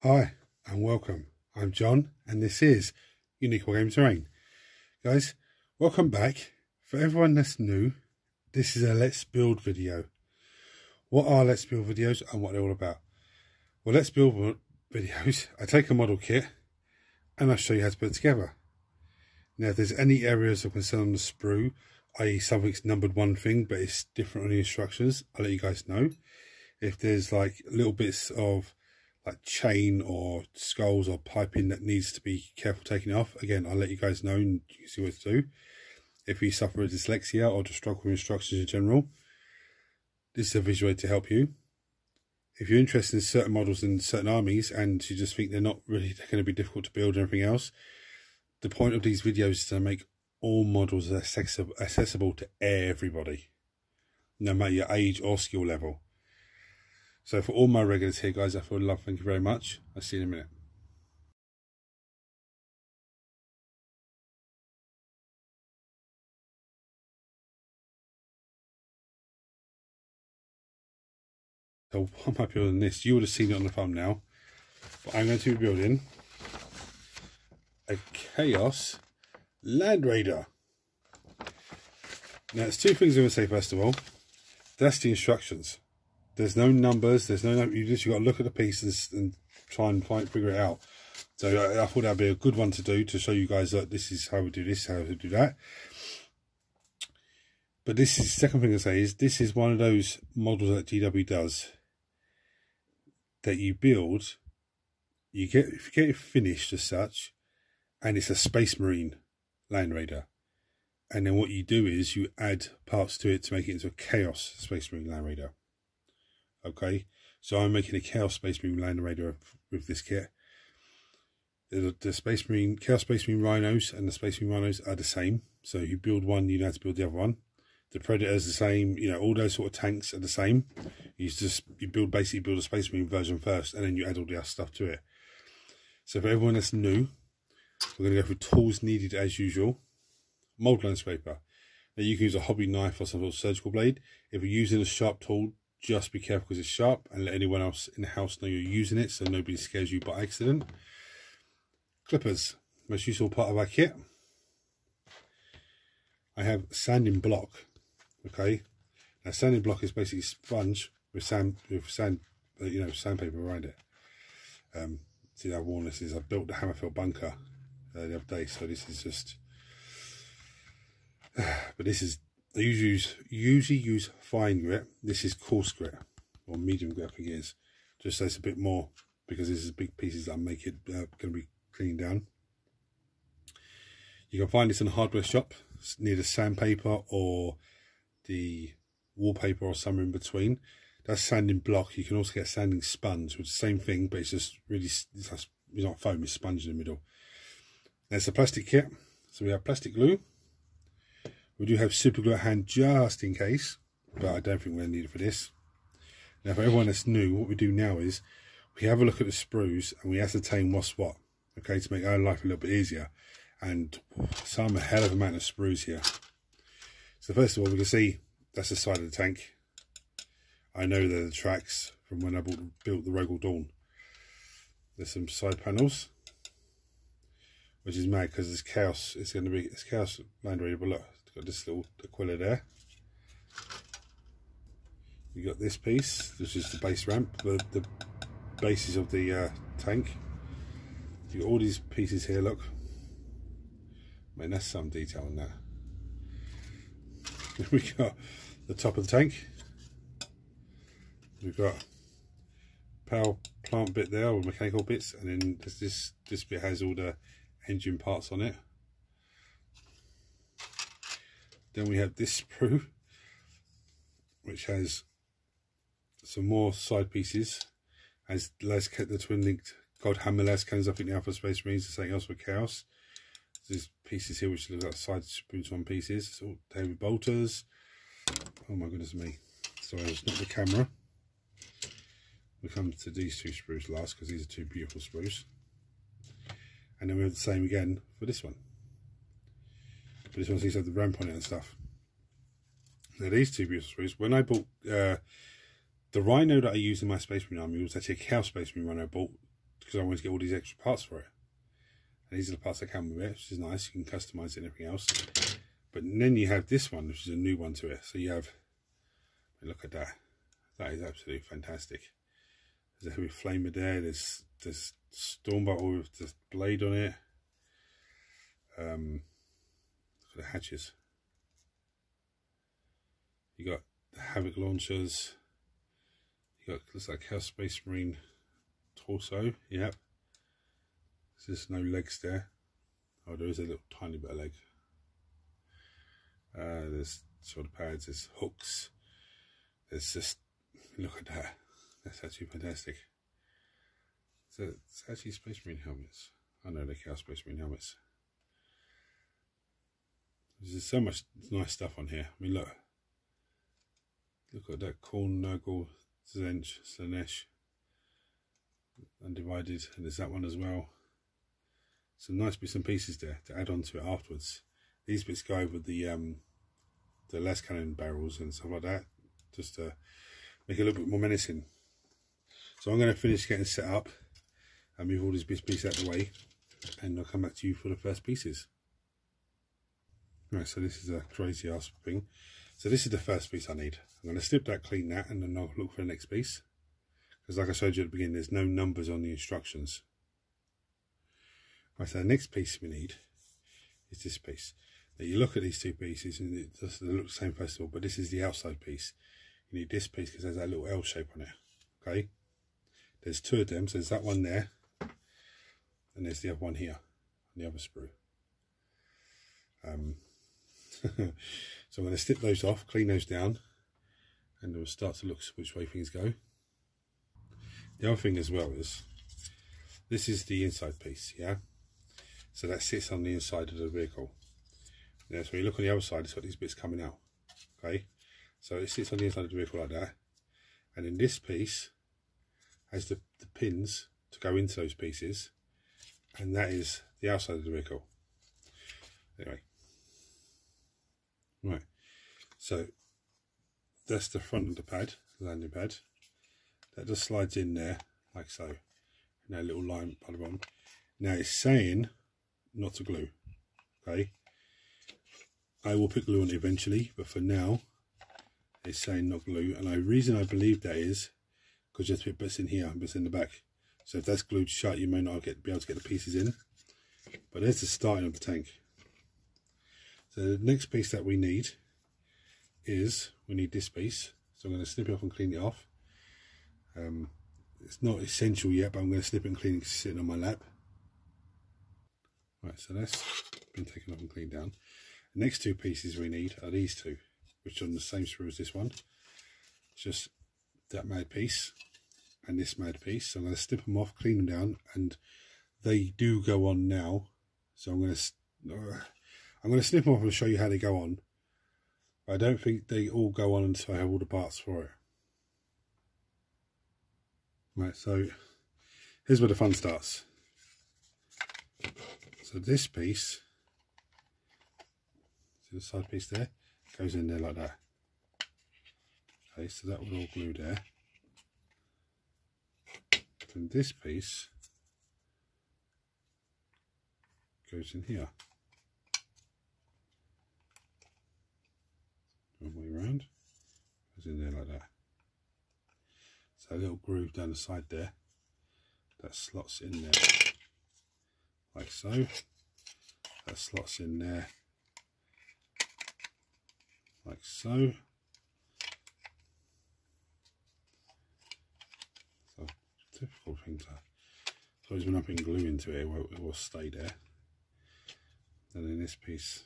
Hi and welcome. I'm John and this is Unique Wargame Terrain. Guys, welcome back. For everyone that's new, this is a Let's Build video. What are Let's Build videos and what they're all about? Well, Let's Build videos, I take a model kit and I show you how to put it together. Now, if there's any areas of concern on the sprue, i.e. something's numbered one thing but it's different on the instructions, I'll let you guys know. If there's like little bits of like chain or skulls or piping that needs to be careful taking off, again, I'll let you guys know and you can see what to do. If you suffer with dyslexia or just struggle with instructions in general, this is a visual aid to help you. If you're interested in certain models in certain armies and you just think they're not really going to be difficult to build and everything else, the point of these videos is to make all models accessible to everybody, no matter your age or skill level. So for all my regulars here, guys, I feel love. Thank you very much. I'll see you in a minute. So why am I building this? You would have seen it on the thumbnail. But I'm going to be building a Chaos Landraider. Now, there's two things I'm going to say first of all. That's the instructions. There's no numbers, there's no, you just got to look at the pieces and try and figure it out. So I thought that'd be a good one to do to show you guys that this is how we do this, how we do that. But this is the second thing to say is this is one of those models that GW does that you build, if you get it finished as such, and it's a Space Marine Landraider. And then what you do is you add parts to it to make it into a Chaos Space Marine Landraider. Okay, so I'm making a Chaos Space Marine Landraider with this kit. The Chaos Space Marine Rhinos and the Space Marine Rhinos are the same. So you build one, you know how to build the other one. The Predator's the same, you know, all those sort of tanks are the same. You basically build a Space Marine version first and then you add all the other stuff to it. So for everyone that's new, we're going to go through tools needed as usual. Mold lens scraper. Now you can use a hobby knife or some sort of surgical blade. If you're using a sharp tool, just be careful because it's sharp, and let anyone else in the house know you're using it so nobody scares you by accident. Clippers, most useful part of our kit. I have sanding block. Okay, now sanding block is basically sponge with sandpaper around it. See how worn this is. I built the Hammerfell bunker the other day, so this is just. But this is. I usually use fine grit. This is coarse grit or medium grit, I think it is. Just so it's a bit more because this is big pieces that I'm making going to be cleaning down. You can find this in a hardware shop near the sandpaper or the wallpaper or somewhere in between. That's sanding block. You can also get sanding sponge, which is the same thing, but it's just really it's not foam, it's sponge in the middle. There's the plastic kit. So we have plastic glue. We do have super glue at hand just in case, but I don't think we're going to need it for this. Now, for everyone that's new, what we do now is we have a look at the sprues and we ascertain what's what, okay, to make our life a little bit easier. And some hell of a amount of sprues here. So first of all, we can see that's the side of the tank. I know they're the tracks from when I built the Rogal Dawn. There's some side panels, which is mad because it's Chaos. It's Chaos Landraider, but look. Got this little Aquila there. You got this piece, this is the base ramp, the bases of the tank. You got all these pieces here, look. Man, that's some detail in that. We got the top of the tank. We've got power plant bit there, or mechanical bits, and then this bit has all the engine parts on it. Then we have this sprue, which has some more side pieces. Has the twin linked Godhammer las cannons, I think the Alpha Space Marines, there's something else for Chaos. There's pieces here which look like side sprues on pieces. It's all heavy bolters. Oh my goodness me. Sorry, it's not the camera. We'll come to these two sprues last because these are two beautiful sprues. And then we have the same again for this one. But this one seems to have the ramp on it and stuff. Now these two beautiful sprues, when I bought the Rhino that I used in my Space Marine army was actually a Chaos Space Marine Rhino I bought because I want to get all these extra parts for it. And these are the parts that come with it, which is nice. You can customize it and everything else. But then you have this one, which is a new one to it. So you have, look at that. That is absolutely fantastic. There's a heavy flamer there. There's storm bottle with the blade on it. Look at the hatches. You got the Havoc launchers. You got, looks like Chaos Space Marine torso. Yep. There's no legs there. Oh, there is a little tiny bit of leg. There's shoulder pads, there's hooks. There's just, look at that. That's actually fantastic. So it's actually Space Marine helmets. I know they're Chaos Space Marine helmets. There's so much nice stuff on here. I mean, look. Look at that Corn, Nurgle, Zench, Slanesh, Undivided, and there's that one as well. Some nice bits and pieces there to add on to it afterwards. These bits go with the las cannon barrels and stuff like that, just to make it a little bit more menacing. So I'm going to finish getting set up and move all these bits and pieces out of the way, and I'll come back to you for the first pieces. Right, so this is a crazy ass thing. So this is the first piece I need. I'm going to snip that, clean that, and then I'll look for the next piece. Because like I showed you at the beginning, there's no numbers on the instructions. Right, so the next piece we need is this piece. Now you look at these two pieces and they look the same first of all, but this is the outside piece. You need this piece because there's that little L shape on it. Okay? There's two of them, so there's that one there, and there's the other one here, on the other sprue. So I'm going to snip those off, clean those down, and we'll start to look which way things go. The other thing as well is, this is the inside piece, yeah? So that sits on the inside of the vehicle. Now, so when you look on the other side, it's got these bits coming out, okay? So it sits on the inside of the vehicle like that, and then this piece has the pins to go into those pieces, and that is the outside of the vehicle. Anyway. Right, so that's the front of the pad, the landing pad. That just slides in there, like so. Now a little line by the bottom. Now it's saying not to glue, okay? I will put glue on it eventually, but for now, it's saying not glue. And the reason I believe that is because you have to put bits in here and bits in the back. So if that's glued shut, you may not be able to get the pieces in. But there's the starting of the tank. So the next piece that we need is, we need this piece. So I'm going to snip it off and clean it off. It's not essential yet, but I'm going to snip it and clean it because it's sitting on my lap. Right, so that's been taken off and cleaned down. The next two pieces we need are these two, which are on the same sprue as this one. It's just that mad piece and this mad piece. So I'm going to snip them off, clean them down, and they do go on now. So I'm going to snip them off and show you how they go on. But I don't think they all go on until I have all the parts for it. Right, so here's where the fun starts. So this piece, see the side piece there, goes in there like that. Okay, so that will all glue there. And this piece goes in here. One way around, goes in there like that. So a little groove down the side there, that slots in there, like so. That slots in there, like so. So, difficult thing to, suppose when I put glue into it, it will stay there. And then this piece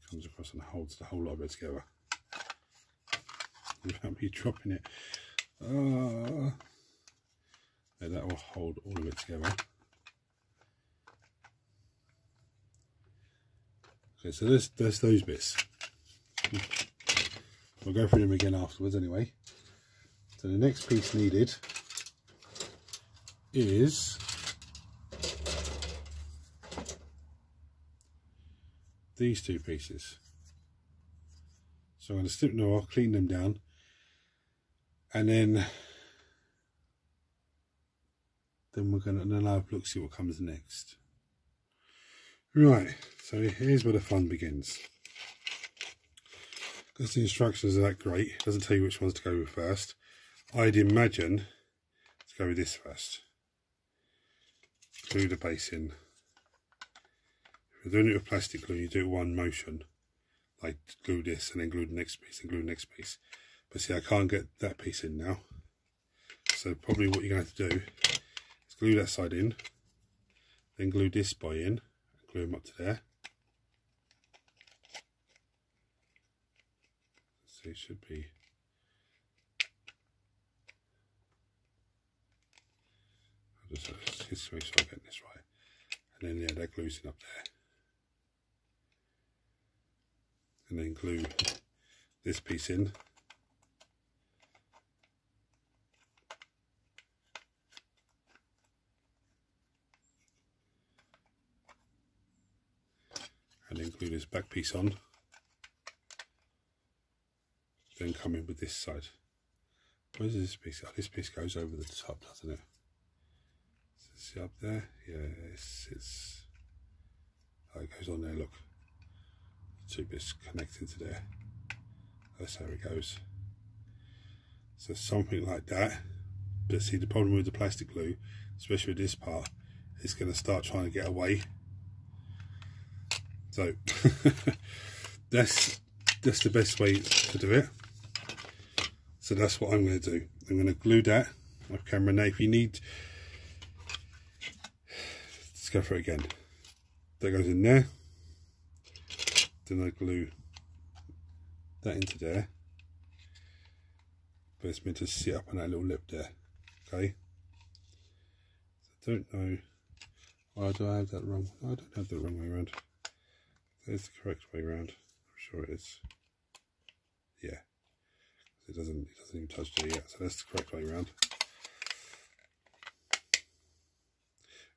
comes across and holds the whole lot of it together without me dropping it. And that will hold all of it together. Okay, so there's those bits. We'll go through them again afterwards anyway. So the next piece needed is these two pieces. So I'm going to snip them off, clean them down, and then then then I'll have a look, see what comes next. Right, so here's where the fun begins. Because the instructions are that great, it doesn't tell you which ones to go with first. I'd imagine to go with this first. Glue the base in. If you're doing it with plastic glue, you do it one motion. Like glue this and then glue the next piece and glue the next piece. But see, I can't get that piece in now. So probably what you're going to have to do is glue that side in, then glue this boy in, and glue them up to there. So it should be. I'll just make sure I get this right. And then yeah, that glues in up there. And then glue this piece in. And then glue this back piece on. Then come in with this side. Where's this piece? Oh, this piece goes over the top, doesn't it? See up there? Yeah, it's oh, it goes on there, look. Two bits connecting to there. That's how it goes. So something like that. But see, the problem with the plastic glue, especially with this part, it's going to start trying to get away. So that's the best way to do it. So that's what I'm going to do. I'm going to glue that off camera. Now if you need, let's go for it again. That goes in there. Then I glue that into there. But it's meant to sit up on that little lip there. Okay. So I don't know. Why do I have that wrong? No, I don't have the wrong way around. There's the correct way around. I'm sure it is. Yeah. It doesn't even touch there yet. So that's the correct way around.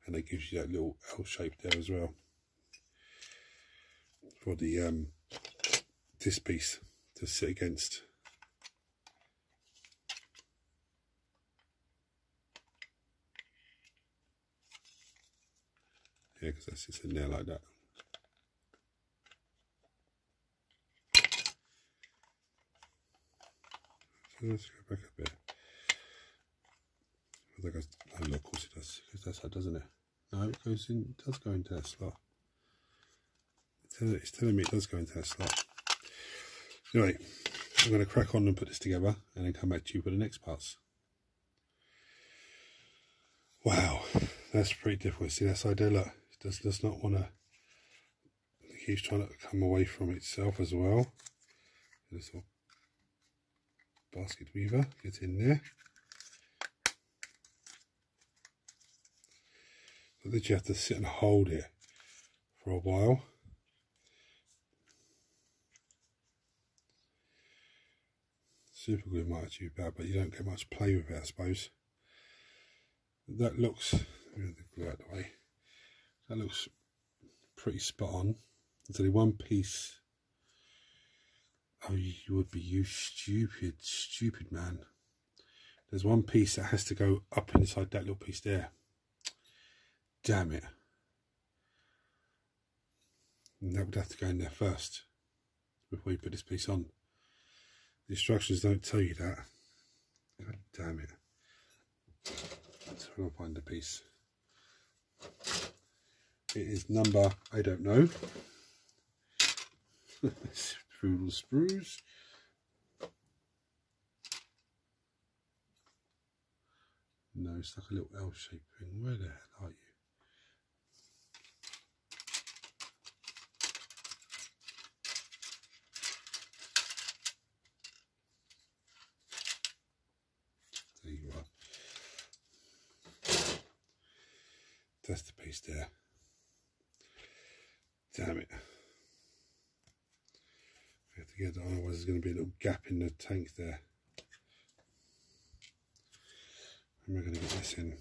And it gives you that little L shape there as well. For the this piece to sit against. Yeah, because that sits in there like that. So let's go back a bit. I think oh, no, of course it does, because that's how, doesn't it? No, it goes in. It does go into that slot. It's telling me it does go into that slot. Anyway, I'm going to crack on and put this together, and then come back to you for the next parts. Wow, that's pretty difficult. See that side there? Look, it does not want to. It keeps trying to come away from itself as well. This little basket weaver, get in there. So that you have to sit and hold it for a while. Super glue might actually be bad, but you don't get much play with it, I suppose. That looks, let me glue out the way. That looks pretty spot on. There's only one piece. Oh, you would be, you stupid man. There's one piece that has to go up inside that little piece there. Damn it. And that would have to go in there first before you put this piece on. The instructions don't tell you that. God damn it. So we'll find the piece. It is number, I don't know. Little sprues. No, it's like a little L-shaped thing. Where the hell are you? There you are. That's the piece there. Damn it. We have to get that, otherwise there's going to be a little gap in the tank there. How am I going to get this in?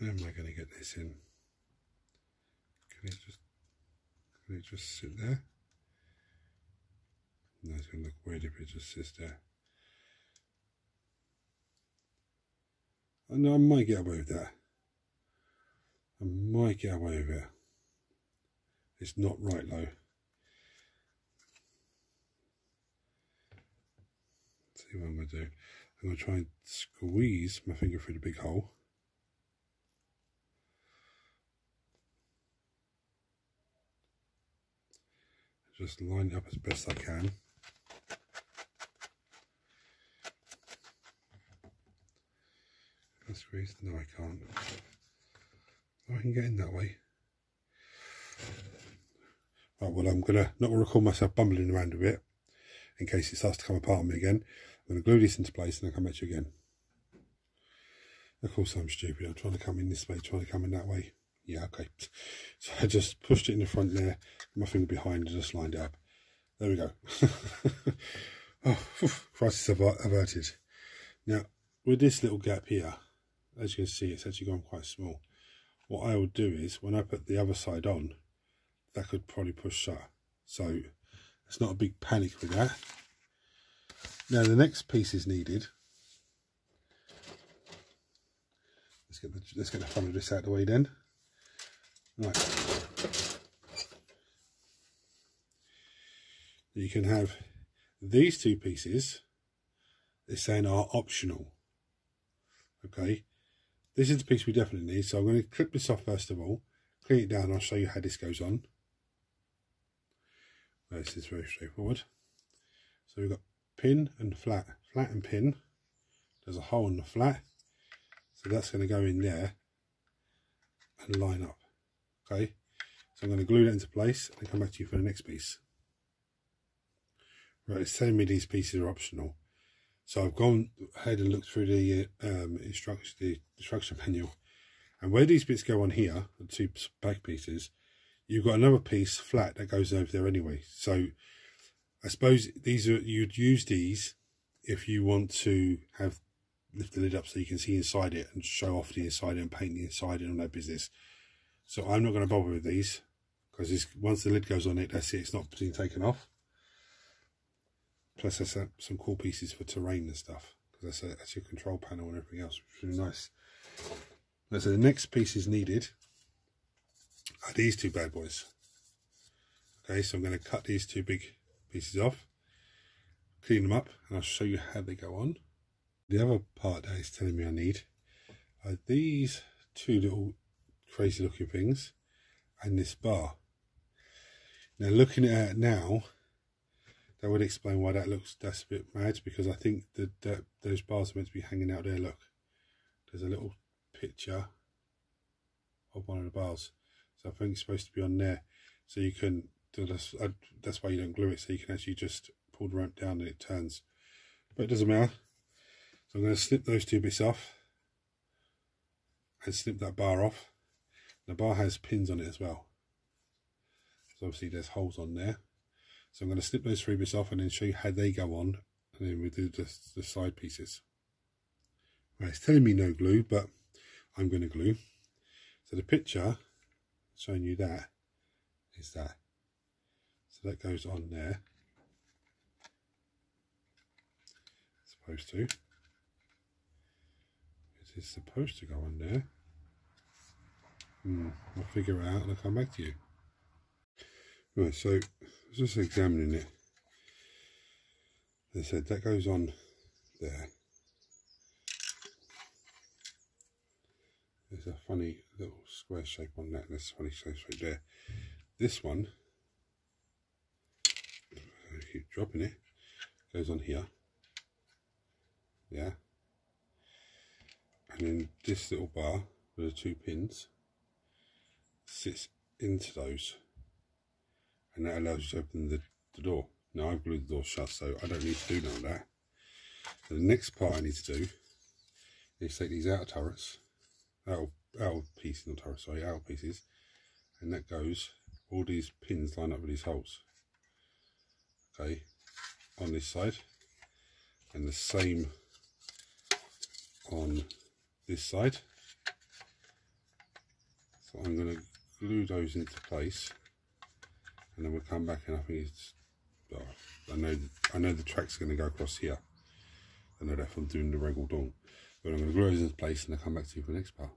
How am I going to get this in? Can it just sit there? No, it's going to look weird if it just sits there. And I might get away with that. I might get away with it. It's not right though. Let's see what I'm going to do. I'm going to try and squeeze my finger through the big hole. Just line it up as best I can. Can I squeeze? No, I can't. Oh, I can get in that way. Right, well, I'm going to not record myself bumbling around a bit in case it starts to come apart on me again. I'm going to glue this into place and I'll come back to you again. Of course I'm stupid. I'm trying to come in this way, trying to come in that way. Yeah, okay. So I just pushed it in the front there, my finger behind and just lined it up. There we go. Oh, crisis averted. Now, with this little gap here, as you can see, it's actually gone quite small. What I would do is, when I put the other side on, that could probably push shut. So, it's not a big panic with that. Now, the next piece is needed. Let's get the front of this out of the way then. Right. You can have these two pieces, it's saying are optional. Okay, this is the piece we definitely need, so I'm going to clip this off first of all, clean it down, I'll show you how this goes on. This is very straightforward. So we've got pin and flat, flat and pin. There's a hole in the flat, so that's going to go in there and line up. Okay, so I'm going to glue that into place and come back to you for the next piece. Right, it's telling me these pieces are optional. So I've gone ahead and looked through the instruction manual. And where these bits go on here, the two back pieces, you've got another piece flat that goes over there anyway. So I suppose you'd use these if you want to lift the lid up so you can see inside it and show off the inside and paint the inside and all that business. So I'm not going to bother with these because once the lid goes on it, that's it. It's not being taken off. Plus, there's some cool pieces for terrain and stuff because that's your control panel and everything else, which is really nice. Now, so the next piece is needed are these two bad boys. Okay, so I'm going to cut these two big pieces off, clean them up, and I'll show you how they go on. The other part that it's telling me I need are these two little crazy looking things and this bar. Now looking at it now, that would explain why that's a bit mad, because I think that those bars are meant to be hanging out there. Look, there's a little picture of one of the bars, so I think it's supposed to be on there, so you can that's why you don't glue it, so you can actually just pull the ramp down and it turns, but it doesn't matter. So I'm going to snip those two bits off and snip that bar off. The bar has pins on it as well, so obviously there's holes on there. So I'm going to snip those three bits off and then show you how they go on, and then we do the side pieces. Right, it's telling me no glue, but I'm going to glue. So the picture showing you that is that. So that goes on there. It's supposed to. It is supposed to go on there. I'll figure it out and I'll come back to you. Right, so just examining it. As I said, that goes on there. There's a funny little square shape on that, and there's a funny shape right there. This one, I keep dropping it, goes on here. Yeah. And then this little bar with the two pins sits into those. And that allows you to open the door. Now I've glued the door shut, so I don't need to do none of that. So the next part I need to do is take these outer turrets, outer pieces, not turrets, sorry, outer pieces, and that goes, all these pins line up with these holes. Okay, on this side, and the same on this side. So I'm going to glue those into place. And then we'll come back, and I think it's, I know the track's going to go across here. I know that from doing the Regal Dawn. But I'm going to glue those into place and I'll come back to you for the next part.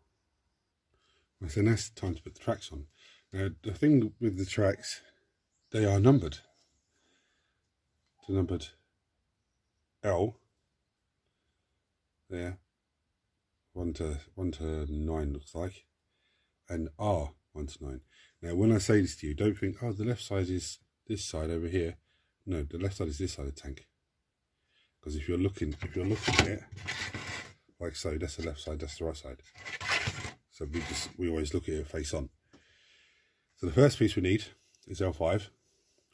So now it's time to put the tracks on. Now the thing with the tracks, they are numbered. They're numbered L, there, 1 to 9 looks like, and R 1 to 9. Now when I say this to you, don't think, oh, the left side is this side over here. No, the left side is this side of the tank. Because if you're looking at it like so, that's the left side, that's the right side. So we always look at it face on. So the first piece we need is L5. I'm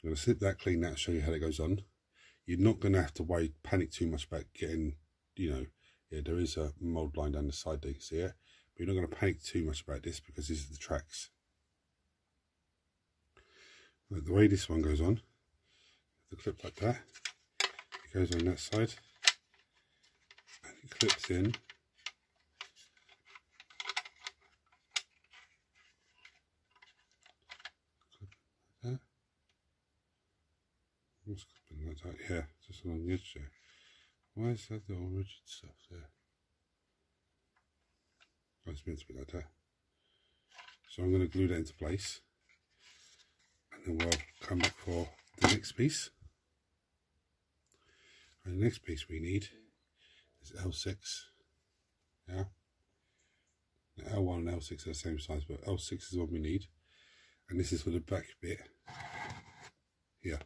going to slip that, clean that, show you how it goes on. You're not going to have to panic too much about getting, you know, yeah, there is a mould line down the side there, you can see it. But you're not going to panic too much about this because these are the tracks. But the way this one goes on, the clip like that, it goes on that side, and it clips in. Like that, yeah, just along the edge there. Why is that little rigid stuff there? Oh, it's meant to be like that. So I'm going to glue that into place, and then we'll come back for the next piece. And the next piece we need is L6. Yeah. Now L1 and L6 are the same size, but L6 is what we need, and this is for the back bit here.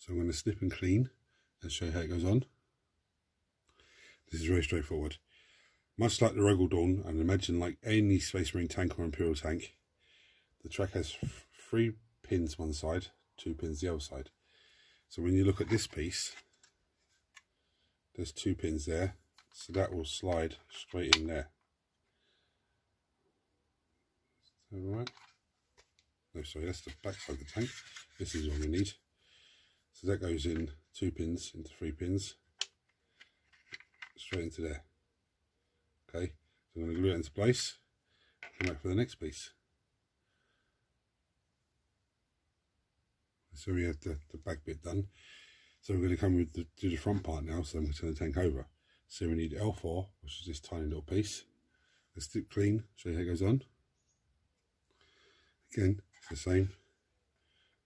So I'm going to snip and clean and show you how it goes on. This is very straightforward. Much like the Rogal Dawn, and imagine like any Space Marine tank or Imperial tank, the track has 3 pins one side, 2 pins the other side. So when you look at this piece, there's 2 pins there, so that will slide straight in there. Is that right? No, sorry, that's the back side of the tank. This is what we need. So that goes in 2 pins into 3 pins, straight into there. Okay, so I'm going to glue it into place, come back for the next piece. So we have the back bit done. So we're going to come with do the front part now, so I'm going to turn the tank over. So we need L4, which is this tiny little piece. Let's do it clean, show you how it goes on. Again, it's the same.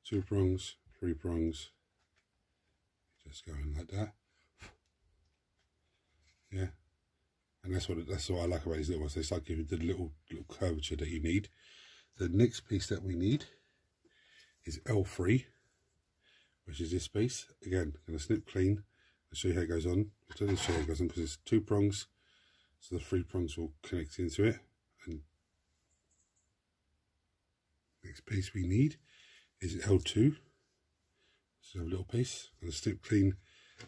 2 prongs, 3 prongs. Just going like that. Yeah. And that's what I like about these little ones. It's like giving the little curvature that you need. The next piece that we need is L3, which is this piece. Again, I'm going to snip clean and show you how it goes on. I'll tell you how it goes on because it's 2 prongs, so the 3 prongs will connect into it. And next piece we need is L2. So a little piece. I'm going to snip clean,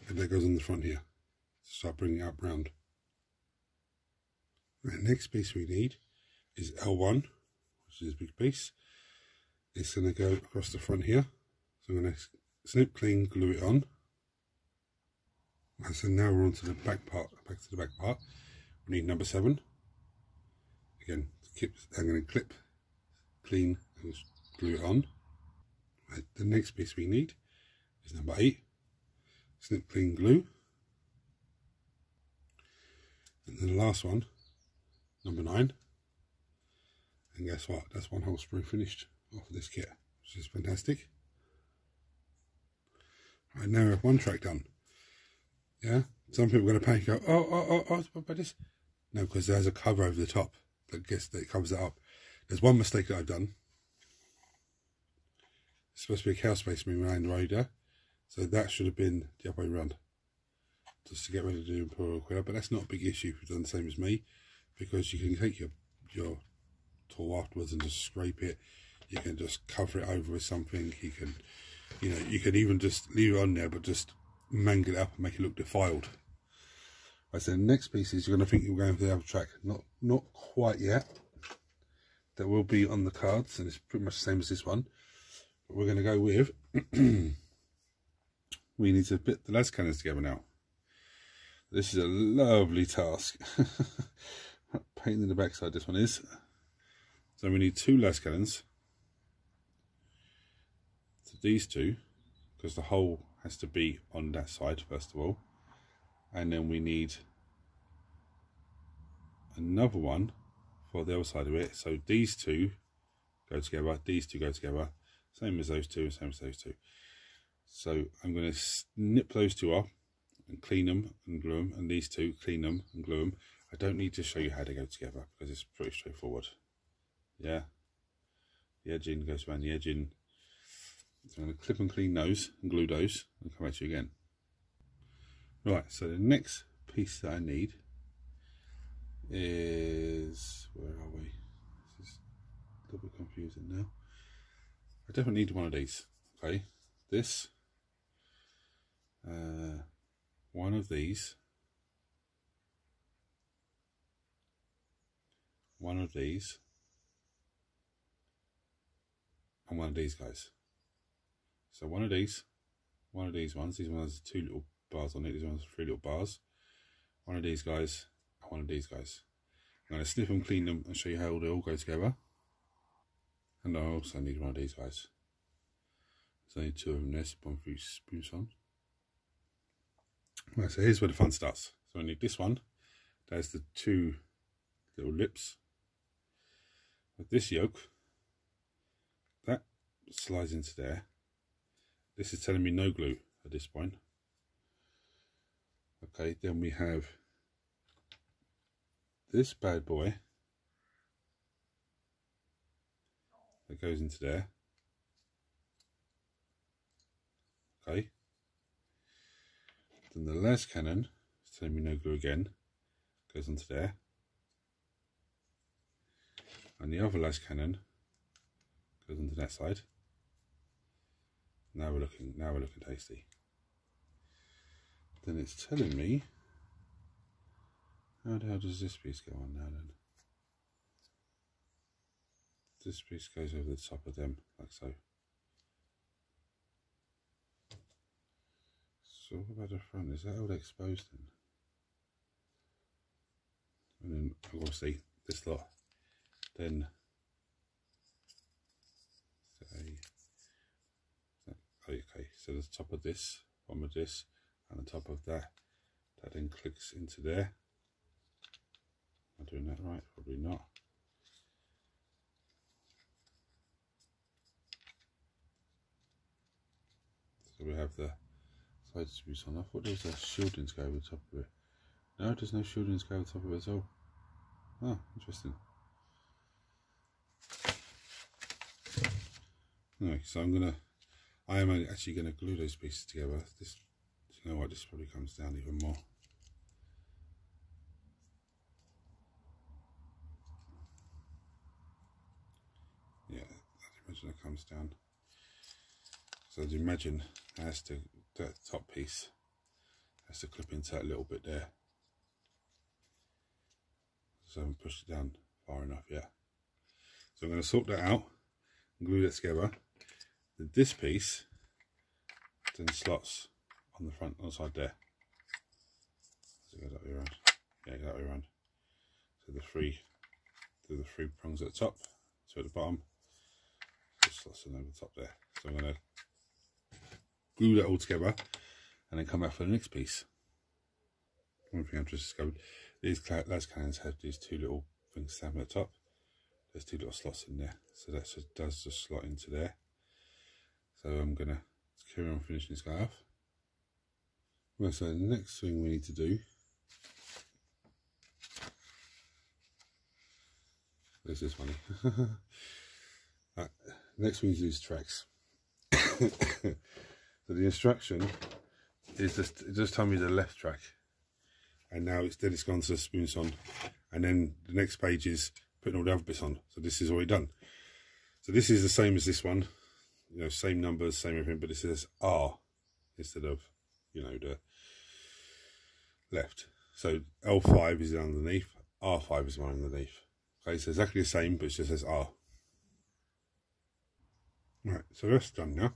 and that goes on the front here. Start bringing it up round. The next piece we need is L1, which is this big piece. It's going to go across the front here. So I'm going to snip clean, glue it on. And so now we're on to the back part. Back to the back part. We need number 7. Again, I'm going to clip, clean, and glue it on. Right, the next piece we need is number 8. Snip, clean, glue. And then the last one, number 9. And guess what? That's one whole sprue finished off of this kit, which is fantastic. Right, now we have one track done. Yeah, some people are going to panic and go, oh, but this. No, because there's a cover over the top that covers it up. There's one mistake that I've done. It's supposed to be a Chaos Space Marine Landraider, so that should have been the other way around, just to get rid of the Imperial Quiller. But that's not a big issue if you've done the same as me, because you can take your tool afterwards and just scrape it. You can just cover it over with something. You can, you can even just leave it on there, but just mangle it up and make it look defiled. Right, so the next piece is you're going to think you're going for the other track. Not quite yet. That will be on the cards, and it's pretty much the same as this one. But we're going to go with we need to put the las cannons together now. This is a lovely task. Pain in the backside this one is. So we need 2 las cannons. So these 2, because the hole has to be on that side first of all, and then we need another one for the other side of it. So these two go together, these two go together, same as those two and same as those two. So I'm going to snip those two off and clean them and glue them, and these two clean them and glue them. I don't need to show you how they go together because it's pretty straightforward. Yeah, the edging goes around the edging. So I'm going to clip and clean those and glue those and come back to you again. Right, so the next piece that I need is, where are we? This is a little bit confusing now. I definitely need one of these. Okay, this, one of these, one of these, and one of these guys. So one of these ones, these ones have 2 little bars on it, these ones have 3 little bars, one of these guys, and one of these guys. I'm going to snip and clean them and show you how they all go together. And I also need one of these guys. There's only 2 of them there, one for each spruce on. Right, so here's where the fun starts. So I need this one, there's the 2 little lips. With this yoke, that slides into there. This is telling me no glue at this point. Okay, then we have this bad boy that goes into there. Okay. Then the las cannon is telling me no glue again, goes onto there. And the other las cannon goes onto that side. Now we're looking tasty. Then it's telling me, how the hell does this piece go on now then? This piece goes over the top of them, like so. So what about the front? Is that all exposed then? And then obviously this lot, then okay, so the top of this, bottom of this, and the top of that then clicks into there. Am I doing that right? Probably not. So we have the side spruce on. I thought there was a shielding to go over the top of it. No, there's no shielding to go over the top of it at all. Oh, interesting. Anyway, so I am actually going to glue those pieces together. This, you know what, this probably comes down even more. Yeah, I'd imagine it comes down. So I'd imagine that top piece has to clip into that little bit there. So I haven't pushed it down far enough yet. So I'm going to sort that out and glue that together. This piece then slots on the front, on the side there. So go that way around. Yeah, go that way around. So the three prongs at the top, two at the bottom. Just slots in over the top there. So I'm going to glue that all together and then come back for the next piece. One thing I've just discovered: these las cannons have these 2 little things stamped at the top. There's 2 little slots in there, so that does just slot into there. So I'm going to carry on finishing this guy off. Well, so the next thing we need to do, where's this money? Right, next thing we need to do is tracks. So the instruction is just tell me the left track, and now it's gone to the spoons on, and then the next page is putting all the other bits on. So this is already done. So this is the same as this one, you know, same numbers, same everything, but it says R instead of, you know, the left. So L5 is underneath, R5 is one underneath. Okay, so exactly the same, but it just says R. Right, so that's done now.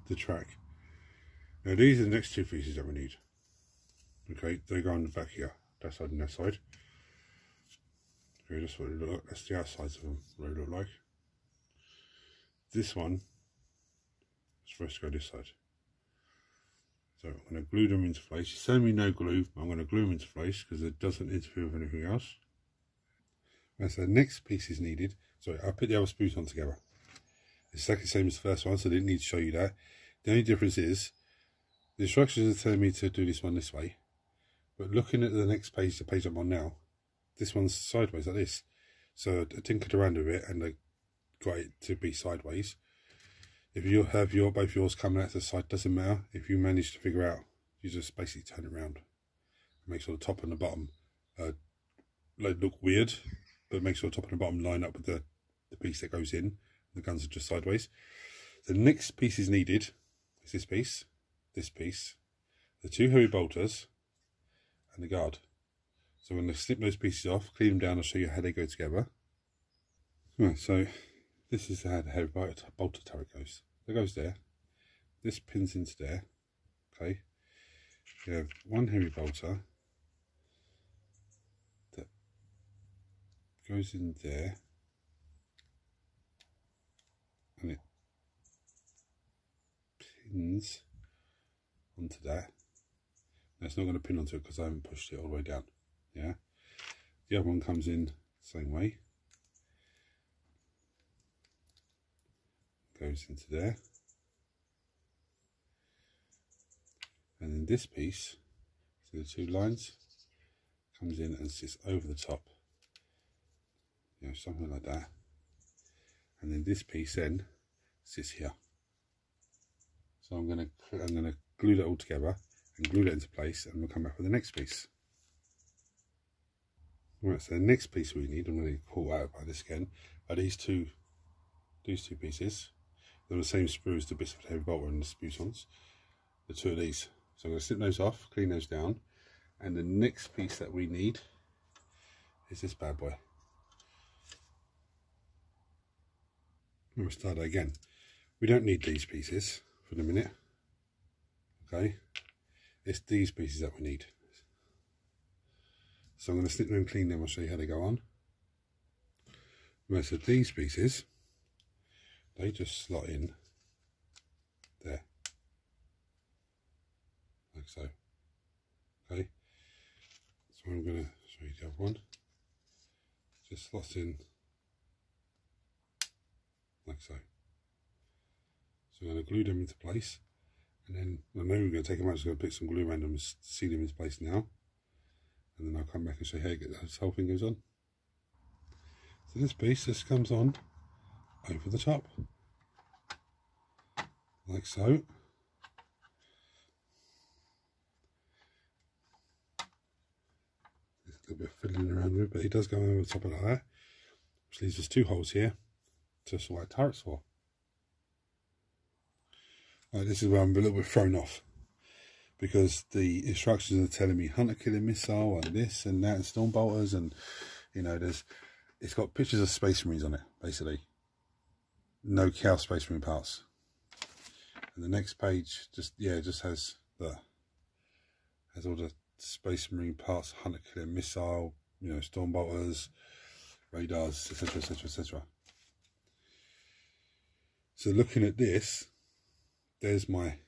The track. Now these are the next 2 pieces that we need. Okay, they go on the back here, that side and that side. Okay, that's what they look like. That's the outsides of them, what they look like. This one is supposed to go this side. So I'm going to glue them into place. It's telling me no glue, but I'm going to glue them into place because it doesn't interfere with anything else. And so the next piece is needed. Sorry, I put the other spools on together. It's exactly the same as the first one, so I didn't need to show you that. The only difference is the instructions are telling me to do this one this way, but looking at the next page, the page I'm on now, this one's sideways like this. So I tinkered around with it and I got it to be sideways. If you have both yours coming out to the side, doesn't matter. If you manage to figure out, you just basically turn it around. Make sure the top and the bottom look weird, but make sure the top and the bottom line up with the piece that goes in. The guns are just sideways. The next piece is needed. Is this piece, the two heavy bolters, and the guard. So I'm going to snip those pieces off, clean them down, I'll show you how they go together. Right, so this is how the heavy bolter turret goes. That goes there. This pins into there. Okay. You have one heavy bolter that goes in there, and it pins onto that. Now it's not going to pin onto it because I haven't pushed it all the way down. Yeah. The other one comes in the same way. Goes into there. And then this piece, so the two lines, comes in and sits over the top. You know, something like that. And then this piece then sits here. So I'm gonna glue that all together and glue that into place, and we'll come back with the next piece. Right, so the next piece we need, I'm going to pull out by this again, are these two pieces. They're the same sprue as the bits of the heavy bolter and the sputons. The two of these. So I'm going to snip those off, clean those down, and the next piece that we need is this bad boy. We'll start that again. We don't need these pieces for the minute. Okay, it's these pieces that we need. So I'm going to snip them and clean them. I'll show you how they go on. Right, so these pieces, they just slot in there, like so. Okay, so I'm going to show you the other one. Just slots in like so. So I'm going to glue them into place, and then I know we're going to take them out. I'm just going to put some glue around them and seal them into place now. And then I'll come back and show you how this whole thing goes on. So this piece just comes on over the top, like so. There's a little bit of fiddling around with it, but it does go over the top of like that, which leaves us two holes here to sort out turrets for. Right, this is where I'm a little bit thrown off, because the instructions are telling me hunter killer missile and this and that and storm bolters, and you know, it's got pictures of Space Marines on it, basically. No Chaos Space Marine parts. And the next page just has all the Space Marine parts, hunter killer missile, you know, storm bolters, radars, etc, etc, etc. So looking at this, there's my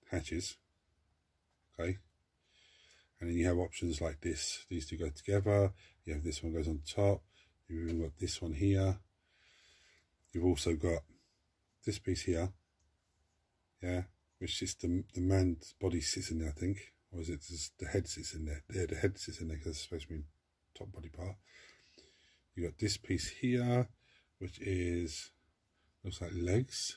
hatches. Okay, and then you have options like this. These two go together. You have this one goes on top. You've even got this one here. You've also got this piece here, yeah, which is the man's body sits in there, I think, or is it just the head sits in there? Yeah, the head sits in there because it's supposed to be top body part. You got this piece here, which is looks like legs.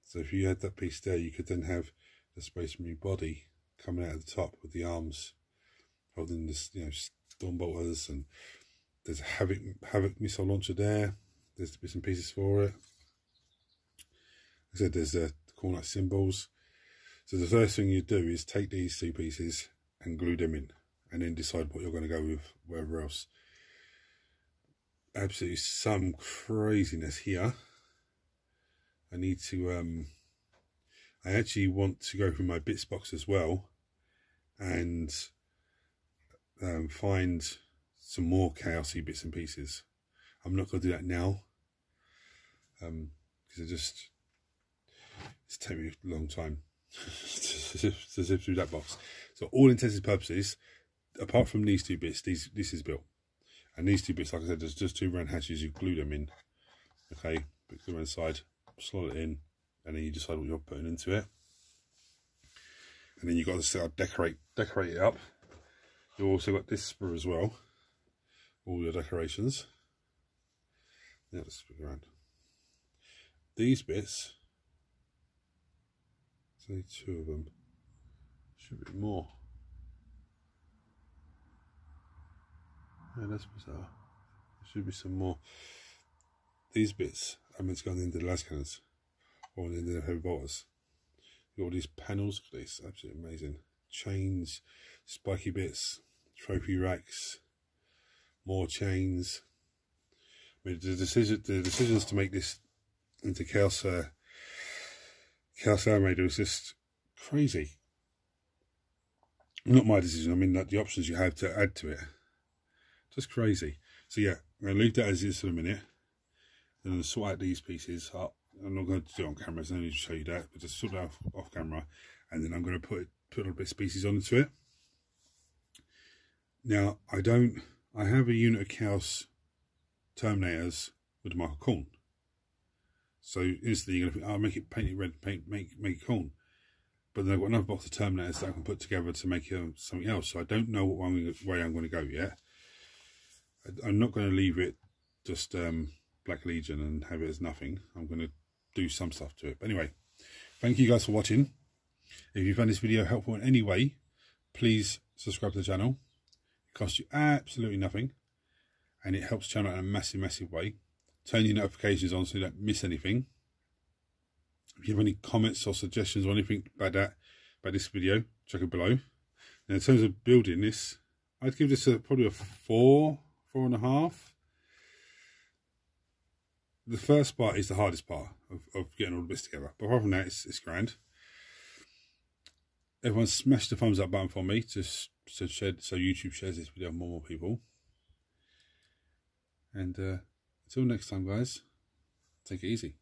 So if you had that piece there, you could then have the Space Marine body coming out of the top with the arms holding this, you know, storm bolters, and there's a Havoc missile launcher there. There's the bits and pieces for it. Like I said, there's the corner symbols. So the first thing you do is take these two pieces and glue them in, and then decide what you're going to go with wherever else. Absolutely some craziness here. I need to I actually want to go through my bits box as well and find some more chaosy bits and pieces. I'm not going to do that now because it's taking me a long time. to zip through that box. So all intents and purposes, apart from these two bits, this is built. And these two bits, like I said, there's just two round hatches, you glue them in. Okay, put them inside, slot it in, and then you decide what you're putting into it. And then you've got to start decorate it up. You've also got this sprue as well. All your decorations. Yeah, let's spin around. These bits, there's only two of them. Should be more. Yeah, that's bizarre. There should be some more. These bits are meant to go on the end of the las cannons or on the end of the heavy bolters. You've got all these panels. Look at this, absolutely amazing. Chains, spiky bits, trophy racks, more chains. I mean, the decisions to make this into Chaos Landraider was just crazy. Not my decision. I mean, the options you have to add to it, just crazy. So yeah, I'm going to leave that as is for a minute. Then I'm going to sort out these pieces up. I'm not going to do it on camera, so I don't need to show you that, but just sort it out off camera, and then I'm going to put a little bit of species onto it. Now I have a unit of Chaos Terminators with Michael Corn. So instantly you're going to think, oh, make it paint it red, make it corn. But then I've got another box of Terminators that I can put together to make something else. So I don't know what way I'm going to go yet. I'm not going to leave it just Black Legion and have it as nothing. I'm going to do some stuff to it. But anyway, thank you guys for watching. If you found this video helpful in any way, please subscribe to the channel. It costs you absolutely nothing, and it helps the channel in a massive way. Turn your notifications on so you don't miss anything. If you have any comments or suggestions or anything about this video, check it below. Now, in terms of building this, I'd give this probably a 4.5. The first part is the hardest part of getting all the bits together. But apart from that, it's grand. Everyone smash the thumbs up button for me so YouTube shares this video with more people. And until next time, guys, take it easy.